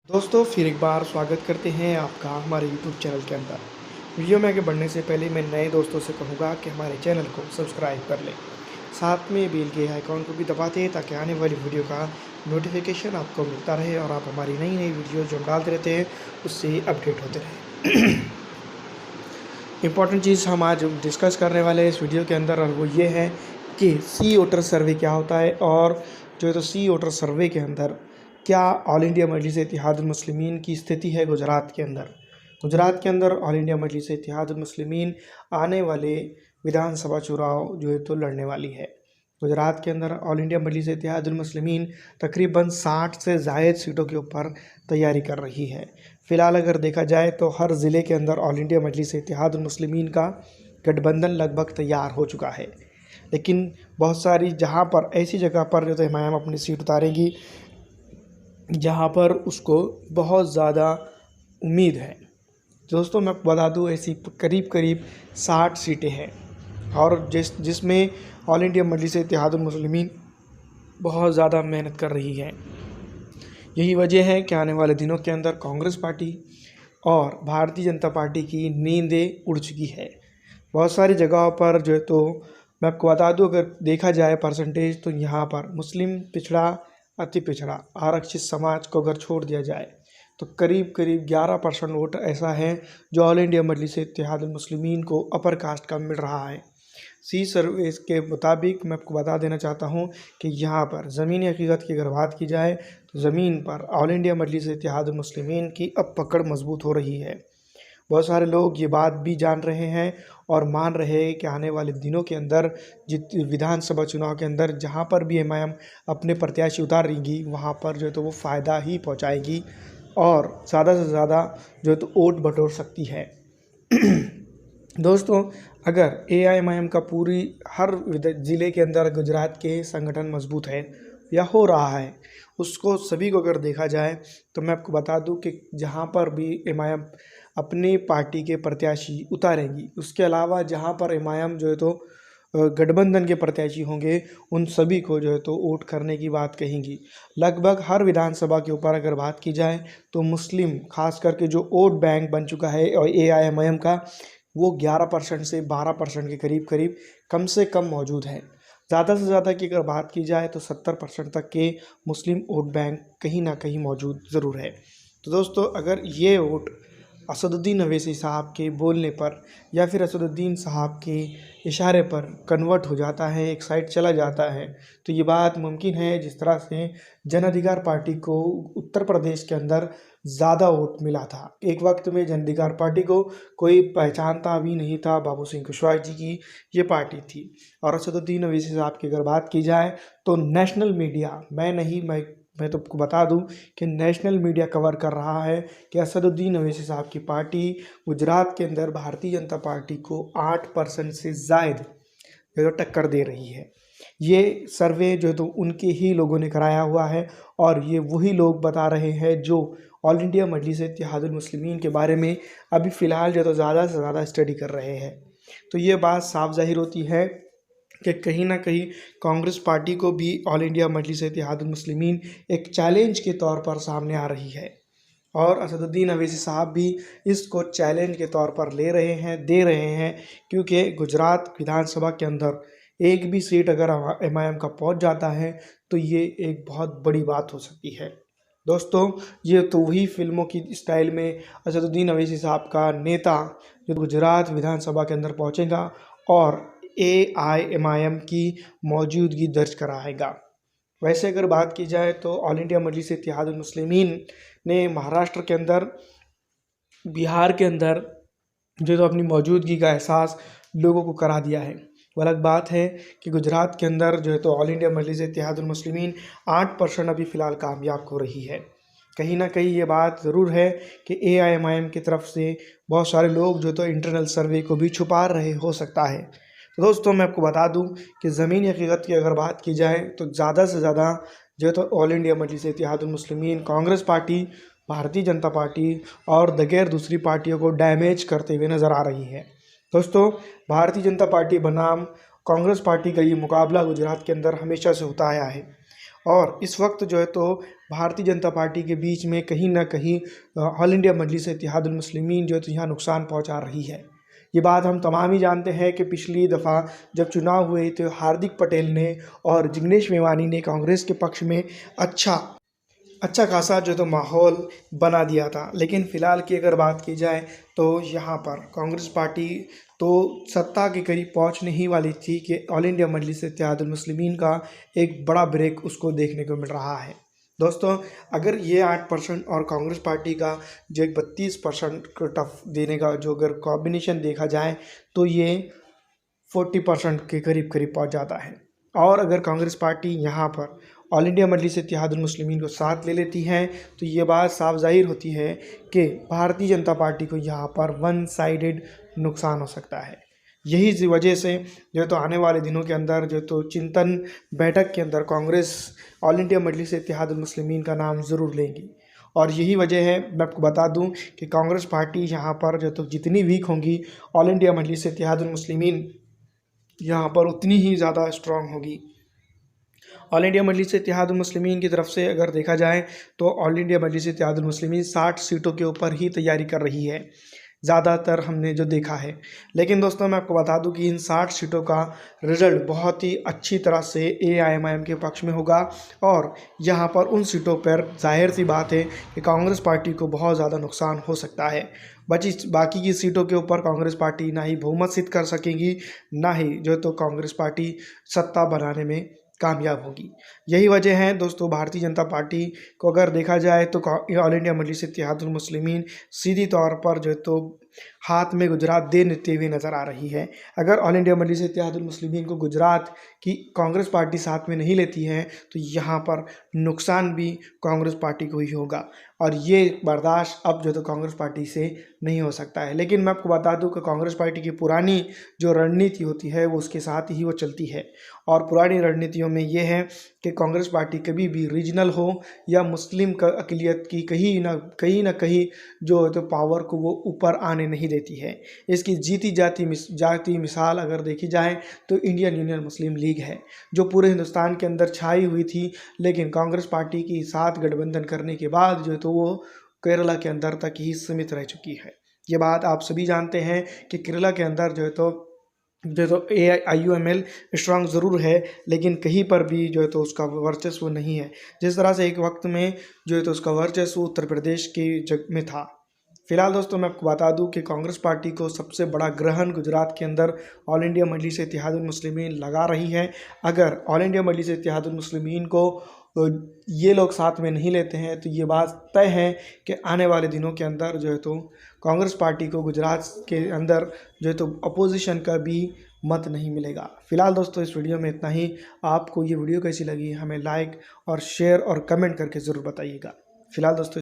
दोस्तों फिर एक बार स्वागत करते हैं आपका हमारे यूट्यूब चैनल के अंदर। वीडियो में आगे बढ़ने से पहले मैं नए दोस्तों से कहूँगा कि हमारे चैनल को सब्सक्राइब कर लें, साथ में बेल के आइकॉन को भी दबा दें ताकि आने वाली वीडियो का नोटिफिकेशन आपको मिलता रहे और आप हमारी नई नई वीडियो जो हम डालते रहते हैं उससे अपडेट होते रहें। इम्पॉर्टेंट चीज़ हम आज डिस्कस करने वाले हैं इस वीडियो के अंदर, और वो ये है कि सी वोटर सर्वे क्या होता है, और जो है तो सी वोटर सर्वे के अंदर क्या ऑल इंडिया मजलिस इत्तेहादुल मुस्लिमीन की स्थिति है गुजरात के अंदर। गुजरात के अंदर ऑल इंडिया मजलिस इत्तेहादुल मुस्लिमीन आने वाले विधानसभा चुनाव जो है तो लड़ने वाली है। गुजरात के अंदर ऑल इंडिया मजलिस इत्तेहादुल मुस्लिमीन तकरीबन 60 से ज़ायद सीटों के ऊपर तैयारी कर रही है। फ़िलहाल अगर देखा जाए तो हर ज़िले के अंदर ऑल इंडिया मजलिस इत्तेहादुल मुस्लिमीन का गठबंधन लगभग तैयार हो चुका है, लेकिन बहुत सारी जहां पर ऐसी जगह पर जो तो हिमायम अपनी सीट उतारेगी जहां पर उसको बहुत ज़्यादा उम्मीद है। दोस्तों मैं आपको बता दूं ऐसी करीब करीब 60 सीटें हैं, और जिसमें ऑल इंडिया मजलिस इत्तेहादुल मुस्लिमीन बहुत ज़्यादा मेहनत कर रही है। यही वजह है कि आने वाले दिनों के अंदर कांग्रेस पार्टी और भारतीय जनता पार्टी की नींदें उड़ चुकी है। बहुत सारी जगहों पर जो है तो मैं आपको बता दूं, अगर देखा जाए परसेंटेज तो यहाँ पर मुस्लिम, पिछड़ा, अति पिछड़ा, आरक्षित समाज को अगर छोड़ दिया जाए तो करीब करीब 11% वोट ऐसा है जो ऑल इंडिया मजलिस इत्तेहादुल मुस्लिमीन को अपर कास्ट का मिल रहा है। सी सर्वे के मुताबिक मैं आपको बता देना चाहता हूं कि यहाँ पर ज़मीनी हकीकत की अगर बात की जाए तो ज़मीन पर ऑल इंडिया मजलिस इत्तेहादुल मुस्लिमीन की अब पकड़ मजबूत हो रही है। बहुत सारे लोग ये बात भी जान रहे हैं और मान रहे हैं कि आने वाले दिनों के अंदर विधानसभा चुनाव के अंदर जहाँ पर भी एमआईएम अपने प्रत्याशी उतारेंगी वहाँ पर जो है तो वो फ़ायदा ही पहुँचाएगी और ज़्यादा से ज़्यादा जो है तो वोट बटोर सकती है। दोस्तों अगर एआईएमआईएम का पूरी हर ज़िले के अंदर गुजरात के संगठन मजबूत है या हो रहा है, उसको सभी को अगर देखा जाए तो मैं आपको बता दूं कि जहां पर भी एमआईएम अपनी पार्टी के प्रत्याशी उतारेंगी, उसके अलावा जहां पर एमआईएम जो है तो गठबंधन के प्रत्याशी होंगे उन सभी को जो है तो वोट करने की बात कहेंगी। लगभग हर विधानसभा के ऊपर अगर बात की जाए तो मुस्लिम खास करके जो वोट बैंक बन चुका है और एआईएमआईएम का, वो 11% से 12% के करीब करीब कम से कम मौजूद है। ज़्यादा से ज़्यादा की अगर बात की जाए तो 70% तक के मुस्लिम वोट बैंक कहीं ना कहीं मौजूद ज़रूर है। तो दोस्तों अगर ये वोट असदुद्दीन अवैसी साहब के बोलने पर या फिर असदुद्दीन साहब के इशारे पर कन्वर्ट हो जाता है, एक साइड चला जाता है, तो ये बात मुमकिन है जिस तरह से जन अधिकार पार्टी को उत्तर प्रदेश के अंदर ज़्यादा वोट मिला था। एक वक्त में जन अधिकार पार्टी को कोई पहचानता भी नहीं था, बाबू सिंह कुशवाहा जी की ये पार्टी थी। और असदुद्दीन अवैसी साहब की अगर बात की जाए तो नेशनल मीडिया, मैं तो आपको बता दूं कि नेशनल मीडिया कवर कर रहा है कि असदुद्दीन अवैसी साहब की पार्टी गुजरात के अंदर भारतीय जनता पार्टी को 8% से ज़ायद जो टक्कर दे रही है। ये सर्वे जो है तो उनके ही लोगों ने कराया हुआ है, और ये वही लोग बता रहे हैं जो ऑल इंडिया मजलिस इत्तेहादुल मुस्लिमीन के बारे में अभी फ़िलहाल जो तो ज़्यादा से ज़्यादा स्टडी कर रहे हैं। तो ये बात साफ ज़ाहिर होती है कि कहीं ना कहीं कांग्रेस पार्टी को भी ऑल इंडिया मजलिस इत्तेहादुल मुस्लिमीन एक चैलेंज के तौर पर सामने आ रही है, और असदुद्दीन अवैसी साहब भी इसको चैलेंज के तौर पर दे रहे हैं, क्योंकि गुजरात विधानसभा के अंदर एक भी सीट अगर एमआईएम का पहुंच जाता है तो ये एक बहुत बड़ी बात हो सकती है। दोस्तों ये तो वही फिल्मों की स्टाइल में असदुद्दीन अवैसी साहब का नेता जो गुजरात विधानसभा के अंदर पहुंचेगा और एआईएमआईएम की मौजूदगी दर्ज कराएगा। वैसे अगर बात की जाए तो ऑल इंडिया मजलिस इत्तेहादुल मुस्लिमीन ने महाराष्ट्र के अंदर, बिहार के अंदर जो तो अपनी मौजूदगी का एहसास लोगों को करा दिया है। वो अलग बात है कि गुजरात के अंदर जो है तो ऑल इंडिया मजलिस इत्तेहादुल मुस्लिमीन 8% अभी फ़िलहाल कामयाब हो रही है। कहीं ना कहीं ये बात ज़रूर है कि एआईएमआईएम की तरफ से बहुत सारे लोग जो तो इंटरनल सर्वे को भी छुपा रहे हो सकता है। तो दोस्तों मैं आपको बता दूं कि ज़मीनी हकीकत की अगर बात की जाए तो ज़्यादा से ज़्यादा जो है तो ऑल इंडिया मजलिस इत्तेहादुल मुस्लिमीन, कांग्रेस पार्टी, भारतीय जनता पार्टी और दगैर दूसरी पार्टियों को डैमेज करते हुए नज़र आ रही है। दोस्तों भारतीय जनता पार्टी बनाम कांग्रेस पार्टी का ये मुकाबला गुजरात के अंदर हमेशा से होता आया है, और इस वक्त जो है तो भारतीय जनता पार्टी के बीच में कहीं ना कहीं ऑल इंडिया मजलिस इत्तेहादुल मुस्लिमीन जो है तो यहाँ नुकसान पहुँचा रही है। ये बात हम तमाम ही जानते हैं कि पिछली दफ़ा जब चुनाव हुए तो हार्दिक पटेल ने और जिग्नेश मेवानी ने कांग्रेस के पक्ष में अच्छा खासा जो तो माहौल बना दिया था। लेकिन फ़िलहाल की अगर बात की जाए तो यहाँ पर कांग्रेस पार्टी तो सत्ता के करीब पहुँचने ही वाली थी कि ऑल इंडिया मजलिस इत्तेहादुल मुस्लिमीन का एक बड़ा ब्रेक उसको देखने को मिल रहा है। दोस्तों, अगर ये 8% और कांग्रेस पार्टी का जो एक 32% टफ देने का जो अगर कॉम्बिनेशन देखा जाए तो ये 40% के करीब पहुंच जाता है। और अगर कांग्रेस पार्टी यहाँ पर ऑल इंडिया मजलिस इत्तेहादुल मुस्लिमीन को साथ ले लेती है तो ये बात साफ ज़ाहिर होती है कि भारतीय जनता पार्टी को यहाँ पर वन साइडेड नुकसान हो सकता है। यही वजह से जो तो आने वाले दिनों के अंदर जो तो चिंतन बैठक के अंदर कांग्रेस ऑल इंडिया मजलिस इत्तेहादुल मुस्लिमीन का नाम ज़रूर लेंगी। और यही वजह है, मैं आपको बता दूं कि कांग्रेस पार्टी यहाँ पर जो तो जितनी वीक होंगी, ऑल इंडिया मजलिस इत्तेहादुल मुस्लिमीन यहाँ पर उतनी ही ज़्यादा स्ट्रांग होगी। ऑल इंडिया मजलिस इत्तेहादुल मुस्लिमीन की तरफ से अगर देखा जाए तो ऑल इंडिया मजलिस इत्तेहादुल मुस्लिमीन 60 सीटों के ऊपर ही तैयारी कर रही है, ज़्यादातर हमने जो देखा है। लेकिन दोस्तों, मैं आपको बता दूं कि इन 60 सीटों का रिज़ल्ट बहुत ही अच्छी तरह से AIMIM के पक्ष में होगा। और यहाँ पर उन सीटों पर जाहिर सी बात है कि कांग्रेस पार्टी को बहुत ज़्यादा नुकसान हो सकता है। बाकी की सीटों के ऊपर कांग्रेस पार्टी ना ही बहुमत सिद्ध कर सकेगी, ना ही जो तो कांग्रेस पार्टी सत्ता बनाने में कामयाब होगी। यही वजह है दोस्तों, भारतीय जनता पार्टी को अगर देखा जाए तो ऑल इंडिया मजलिस इत्तेहादुल मुस्लिमीन सीधी तौर पर जो तो हाथ में गुजरात दे देते हुए नज़र आ रही है। अगर ऑल इंडिया मजलिस इत्तेहादुल मुस्लिमीन को गुजरात की कांग्रेस पार्टी साथ में नहीं लेती है तो यहाँ पर नुकसान भी कांग्रेस पार्टी को ही होगा। और ये बर्दाश्त अब जो तो कांग्रेस पार्टी से नहीं हो सकता है। लेकिन मैं आपको बता दूं कि कांग्रेस पार्टी की पुरानी जो रणनीति होती है वो उसके साथ ही वो चलती है। और पुरानी रणनीतियों में ये है कि कांग्रेस पार्टी कभी भी रीजनल हो या मुस्लिम अक़लियत की कहीं ना कहीं जो है तो पावर को वो ऊपर आने नहीं देती है। इसकी जीती जाती मिसाल अगर देखी जाए तो इंडियन यूनियन मुस्लिम लीग है, जो पूरे हिंदुस्तान के अंदर छाई हुई थी। लेकिन कांग्रेस पार्टी की साथ गठबंधन करने के बाद जो है तो वो केरला के अंदर तक ही सीमित रह चुकी है। ये बात आप सभी जानते हैं कि केरला के अंदर जो है तो AIUML स्ट्रांग ज़रूर है, लेकिन कहीं पर भी जो है तो उसका वर्चस्व नहीं है, जिस तरह से एक वक्त में जो है तो उसका वर्चस्व उत्तर प्रदेश के जग में था। फिलहाल दोस्तों, मैं आपको बता दूं कि कांग्रेस पार्टी को सबसे बड़ा ग्रहण गुजरात के अंदर ऑल इंडिया मजलिस इत्तेहादुल मुस्लिमीन लगा रही है। अगर ऑल इंडिया मजलिस इत्तेहादुल मुस्लिमीन को ये लोग साथ में नहीं लेते हैं तो ये बात तय है कि आने वाले दिनों के अंदर जो है तो कांग्रेस पार्टी को गुजरात के अंदर जो है तो अपोजिशन का भी मत नहीं मिलेगा। फिलहाल दोस्तों, इस वीडियो में इतना ही। आपको ये वीडियो कैसी लगी हमें लाइक और शेयर और कमेंट करके ज़रूर बताइएगा। फिलहाल दोस्तों